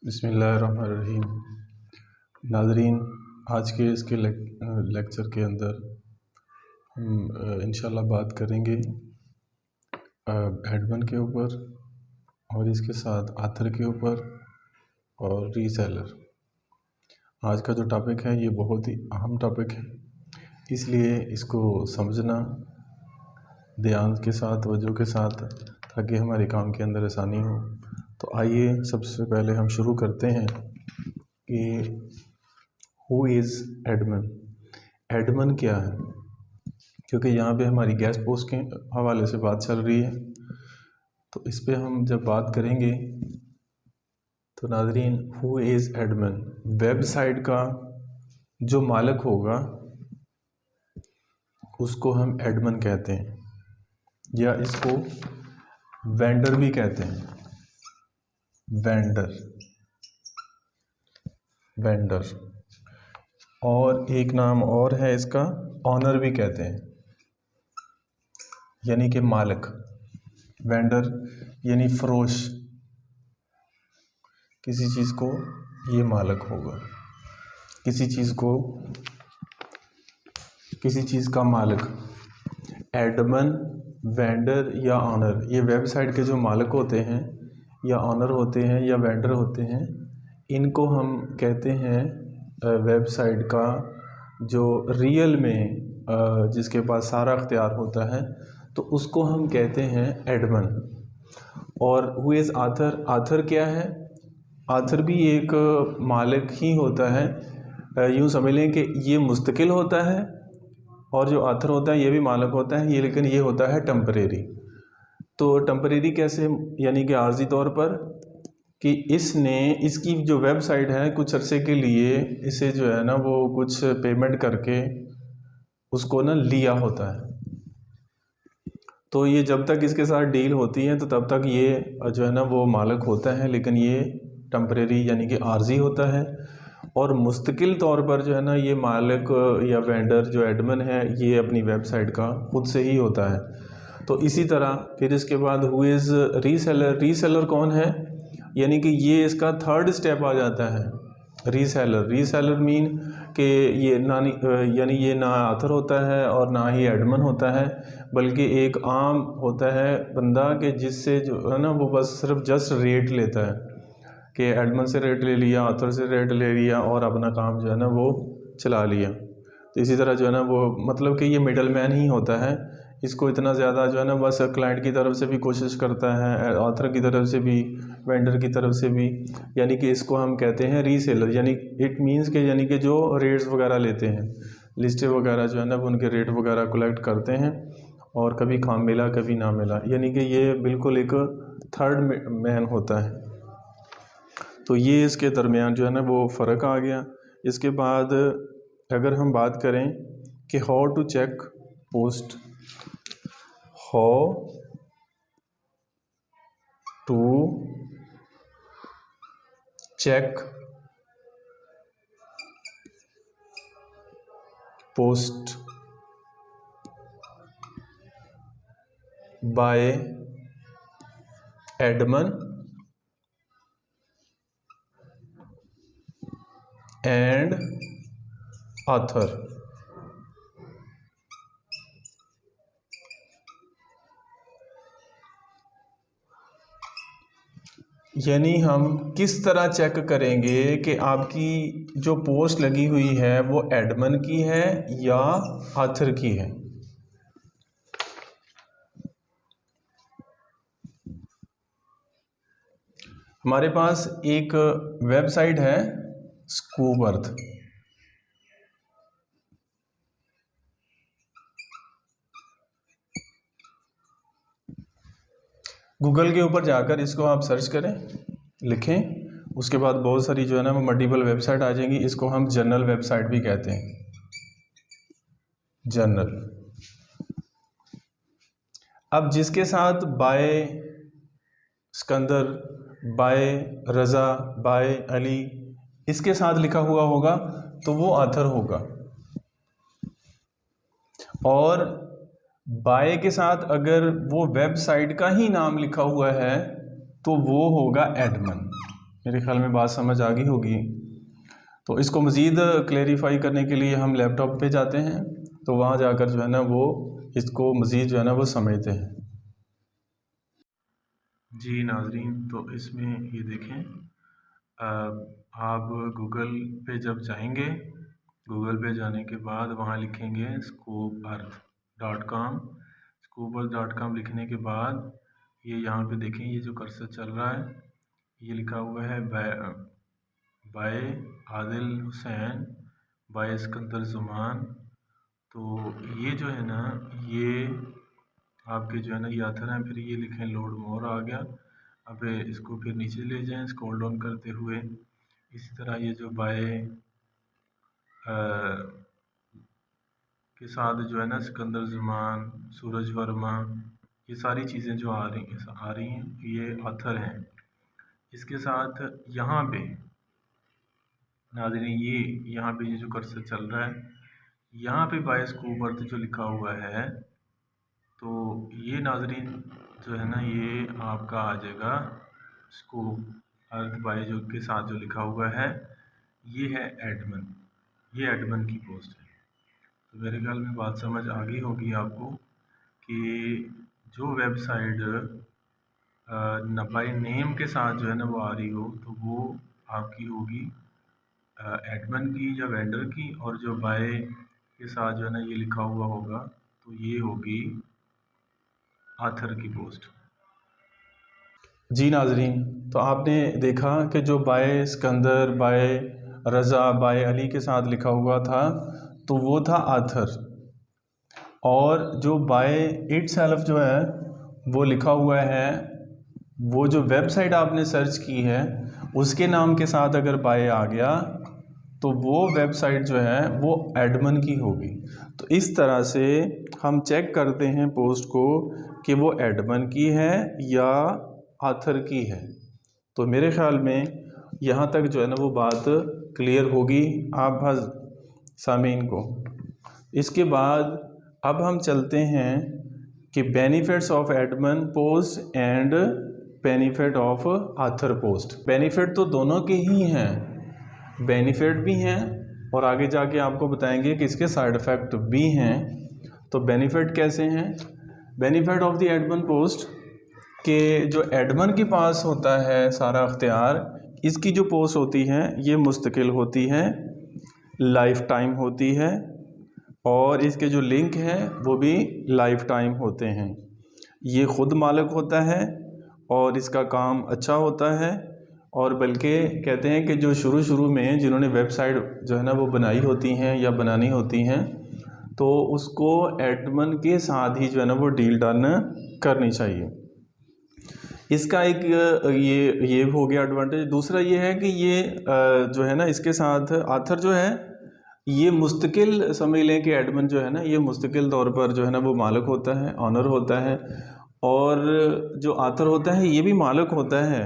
बिस्मिल्लाहिर्रहमानिर्रहीम। नाज़रीन, आज के इसके लेक्चर के अंदर हम इंशाल्लाह बात करेंगे एडमन के ऊपर और इसके साथ आथर के ऊपर और रीसेलर। आज का जो टॉपिक है ये बहुत ही अहम टॉपिक है, इसलिए इसको समझना ध्यान के साथ, वजह के साथ, ताकि हमारे काम के अंदर आसानी हो। तो आइए सबसे पहले हम शुरू करते हैं कि हु इज़ एडमन। एडमन क्या है, क्योंकि यहाँ पे हमारी गेस्ट पोस्ट के हवाले से बात चल रही है। तो इस पे हम जब बात करेंगे तो नाज़रीन, हु इज़ एडमन, वेबसाइट का जो मालिक होगा उसको हम एडमन कहते हैं, या इसको वेंडर भी कहते हैं। वेंडर और एक नाम और है इसका, ऑनर भी कहते हैं, यानी कि मालिक। वेंडर यानी फरोश, किसी चीज़ को ये मालिक होगा, किसी चीज़ का मालिक। एडमन, वेंडर या ऑनर, ये वेबसाइट के जो मालिक होते हैं या ऑनर होते हैं या वेंडर होते हैं, इनको हम कहते हैं वेबसाइट का जो रियल में जिसके पास सारा अख्तियार होता है, तो उसको हम कहते हैं एडमन। और हु इज़ आथर, आथर क्या है? आथर भी एक मालिक ही होता है। यूँ समझ लें कि ये मुस्तकिल होता है, और जो आथर होता है ये भी मालिक होता है, ये लेकिन ये होता है टेम्परेरी। तो टेम्परेरी कैसे? यानी कि आर्जी तौर पर कि इसकी जो वेबसाइट है कुछ अरसे के लिए इसे जो है ना वो कुछ पेमेंट करके उसको ना लिया होता है। तो ये जब तक इसके साथ डील होती है तो तब तक ये जो है ना वो मालिक होता है, लेकिन ये टेम्परेरी यानी कि आर्जी होता है। और मुस्तकिल तौर पर जो है ना ये मालिक या वेंडर जो एडमन है ये अपनी वेबसाइट का खुद से ही होता है। तो इसी तरह फिर इसके बाद हु इज़ रीसेलर। रीसेलर कौन है? यानी कि ये इसका थर्ड स्टेप आ जाता है। रीसेलर मीन कि ये यानी ये ना आथर होता है और ना ही एडमन होता है, बल्कि एक आम होता है बंदा कि जिससे जो है ना वो बस सिर्फ जस्ट रेट लेता है, कि एडमन से रेट ले लिया, आथर से रेट ले लिया और अपना काम जो है ना वो चला लिया। तो इसी तरह जो है ना वो मतलब कि ये मिडल मैन ही होता है। इसको इतना ज़्यादा जो है ना बस क्लाइंट की तरफ से भी कोशिश करता है, ऑथर की तरफ से भी, वेंडर की तरफ से भी, यानी कि इसको हम कहते हैं रीसेलर। यानी इट मीन्स के यानी कि जो रेट्स वगैरह लेते हैं, लिस्टें वगैरह जो है ना उनके रेट वगैरह कलेक्ट करते हैं, और कभी काम मिला कभी ना मिला, यानी कि ये बिल्कुल एक थर्ड मैन होता है। तो ये इसके दरमियान जो है ना वो फ़र्क आ गया। इसके बाद अगर हम बात करें कि how to check post, how to check post by admin and author. यानी हम किस तरह चेक करेंगे कि आपकी जो पोस्ट लगी हुई है वो एडमन की है या आथर की है। हमारे पास एक वेबसाइट है स्कूब अर्थ। गूगल के ऊपर जाकर इसको आप सर्च करें, लिखें, उसके बाद बहुत सारी जो है ना वो मल्टीपल वेबसाइट आ जाएंगी। इसको हम जनरल वेबसाइट भी कहते हैं, जनरल। अब जिसके साथ बाय सिकंदर, बाय रज़ा, बाय अली इसके साथ लिखा हुआ होगा तो वो आथर होगा, और बाय के साथ अगर वो वेबसाइट का ही नाम लिखा हुआ है तो वो होगा एडमन। मेरे ख्याल में बात समझ आ गई होगी। तो इसको मज़ीद क्लेरिफाई करने के लिए हम लैपटॉप पे जाते हैं, तो वहाँ जाकर जो है ना वो इसको मज़ीद जो है ना वो समझते हैं। जी नाज़रीन, तो इसमें ये देखें, आप गूगल पे जब जाएंगे, गूगल पे जाने के बाद वहाँ लिखेंगे scopeearth.com। scopeearth.com लिखने के बाद ये यहाँ पे देखें, ये जो कर्सर चल रहा है ये लिखा हुआ है बाय आदिल हुसैन, बाय सिकंदर ज़ुमान। तो ये जो है ना ये आपके जो है ना ये आथर हैं। फिर ये लिखें लोड मोर आ गया। अब इसको फिर नीचे ले जाएं स्क्रॉल डाउन करते हुए। इसी तरह ये जो बाय के साथ जो है ना सिकंदर ज़ुमान, सूरज वर्मा, ये सारी चीज़ें जो आ रही हैं ये आथर हैं। इसके साथ यहाँ पे नाज़रीन ये यहाँ पे ये जो कर्सर चल रहा है, यहाँ पे बाय स्कोप जो लिखा हुआ है, तो ये नाज़रीन जो है ना ये आपका आ जाएगा स्कोप अर्थ बाय जो के साथ जो लिखा हुआ है, ये है एडमिन, ये एडमिन की पोस्ट है। तो मेरे ख्याल में बात समझ आ गई होगी आपको कि जो वेबसाइट बाय नेम के साथ जो है ना वो आ रही हो, तो वो आपकी होगी एडमिन की या वेंडर की, और जो बाय के साथ जो है ना ये लिखा हुआ होगा तो ये होगी आथर की पोस्ट। जी नाज़रीन, तो आपने देखा कि जो बाय सिकंदर, बाय रज़ा, बाय अली के साथ लिखा हुआ था तो वो था आथर, और जो बाय इटसेल्फ जो है वो लिखा हुआ है, वो जो वेबसाइट आपने सर्च की है उसके नाम के साथ अगर बाय आ गया तो वो वेबसाइट जो है वो एडमिन की होगी। तो इस तरह से हम चेक करते हैं पोस्ट को कि वो एडमिन की है या आथर की है। तो मेरे ख्याल में यहाँ तक जो है ना वो बात क्लियर होगी आप सामीन को। इसके बाद अब हम चलते हैं कि benefits of admin post and benefit of author post. Benefit तो दोनों के ही हैं, बेनिफिट भी हैं और आगे जाके आपको बताएंगे कि इसके साइड इफ़ेक्ट भी हैं। तो बेनिफिट कैसे हैं? Benefit of the admin post के जो एडमिन के पास होता है सारा अख्तियार, इसकी जो पोस्ट होती है ये मुस्तकिल होती है, लाइफ टाइम होती है, और इसके जो लिंक हैं वो भी लाइफ टाइम होते हैं। ये ख़ुद मालिक होता है और इसका काम अच्छा होता है, और बल्कि कहते हैं कि जो शुरू में जिन्होंने वेबसाइट जो है ना वो बनाई होती हैं या बनानी होती हैं, तो उसको एडमिन के साथ ही जो है ना वो डील डन करनी चाहिए। इसका एक ये हो गया एडवांटेज। दूसरा ये है कि ये जो है ना इसके साथ आथर जो है ये मुस्तकिल समझ लें कि एडमिन जो है ना ये मुस्तकिल तौर पर जो है ना वो मालिक होता है, ऑनर होता है, और जो आथर होता है ये भी मालिक होता है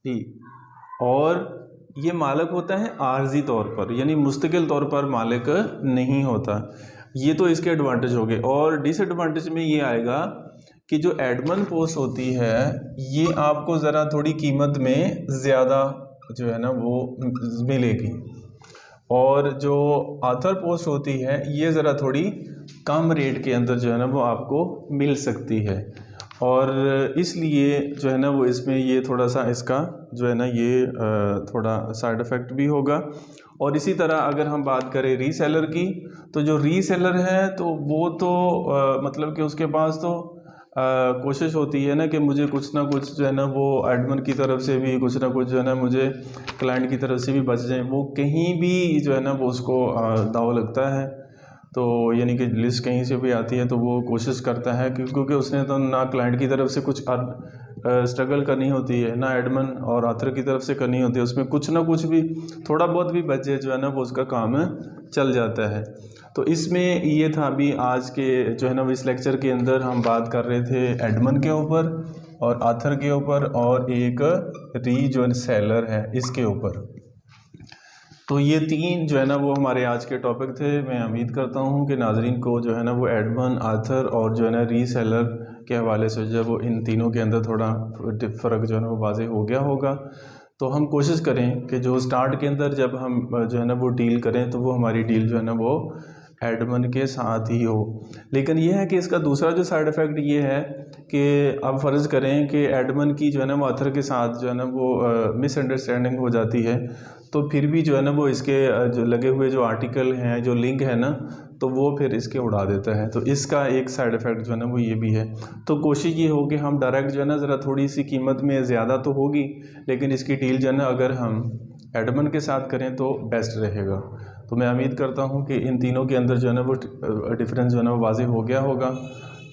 जी, और ये मालिक होता है आर्जी तौर पर, यानी मुस्तकिल तौर पर मालिक नहीं होता। ये तो इसके एडवांटेज हो गए। और डिसएडवांटेज में ये आएगा कि जो एडमिन पोस्ट होती है ये आपको ज़रा थोड़ी कीमत में ज़्यादा जो है ना वो मिलेगी, और जो आथर पोस्ट होती है ये ज़रा थोड़ी कम रेट के अंदर जो है ना वो आपको मिल सकती है, और इसलिए जो है ना वो इसमें ये थोड़ा सा इसका जो है ना ये थोड़ा साइड इफ़ेक्ट भी होगा। और इसी तरह अगर हम बात करें रीसेलर की, तो जो रीसेलर है तो वो तो मतलब कि उसके पास तो कोशिश होती है ना कि मुझे कुछ ना कुछ जो है ना वो एडमिन की तरफ से भी कुछ ना कुछ जो है ना मुझे क्लाइंट की तरफ से भी बच जाए। वो कहीं भी जो है ना वो उसको दाव लगता है, तो यानी कि लिस्ट कहीं से भी आती है तो वो कोशिश करता है क्योंकि उसने तो ना क्लाइंट की तरफ से कुछ स्ट्रगल करनी होती है, ना एडमिन और आथर की तरफ से करनी होती है, उसमें कुछ ना कुछ भी थोड़ा बहुत भी बचे जो है ना वो उसका काम चल जाता है। तो इसमें ये था अभी आज के जो है ना इस लेक्चर के अंदर हम बात कर रहे थे एडमिन के ऊपर और आथर के ऊपर और एक जो सेलर है इसके ऊपर। तो ये तीन जो है ना वो हमारे आज के टॉपिक थे। मैं उम्मीद करता हूँ कि नाजरीन को जो है ना वो एडमिन, आथर और जो है ना रीसेलर के हवाले से जो है वो इन तीनों के अंदर थोड़ा फ़र्क जो है ना वो वाज़ेह हो गया होगा। तो हम कोशिश करें कि जो स्टार्ट के अंदर जब हम जो है ना वो डील करें तो वो हमारी डील जो है ना वो एडमन के साथ ही हो। लेकिन ये है कि इसका दूसरा जो साइड इफ़ेक्ट ये है कि अब फ़र्ज़ करें कि एडमन की जो है ना वो ऑथर के साथ जो है ना वो मिसअंडरस्टैंडिंग हो जाती है, तो फिर भी जो है ना वो इसके जो लगे हुए जो आर्टिकल हैं, जो लिंक है ना, तो वो फिर इसके उड़ा देता है। तो इसका एक साइड इफ़ेक्ट जो है ना वो ये भी है। तो कोशिश ये हो कि हम डायरेक्ट जो है ना ज़रा थोड़ी सी कीमत में ज़्यादा तो होगी, लेकिन इसकी डील जो है ना अगर हम एडमन के साथ करें तो बेस्ट रहेगा। तो मैं उम्मीद करता हूँ कि इन तीनों के अंदर जो है ना वो डिफरेंस जो है ना वो वाज़ेह हो गया होगा।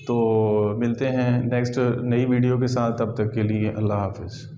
तो मिलते हैं नेक्स्ट नई वीडियो के साथ, तब तक के लिए अल्लाह हाफ़िज़।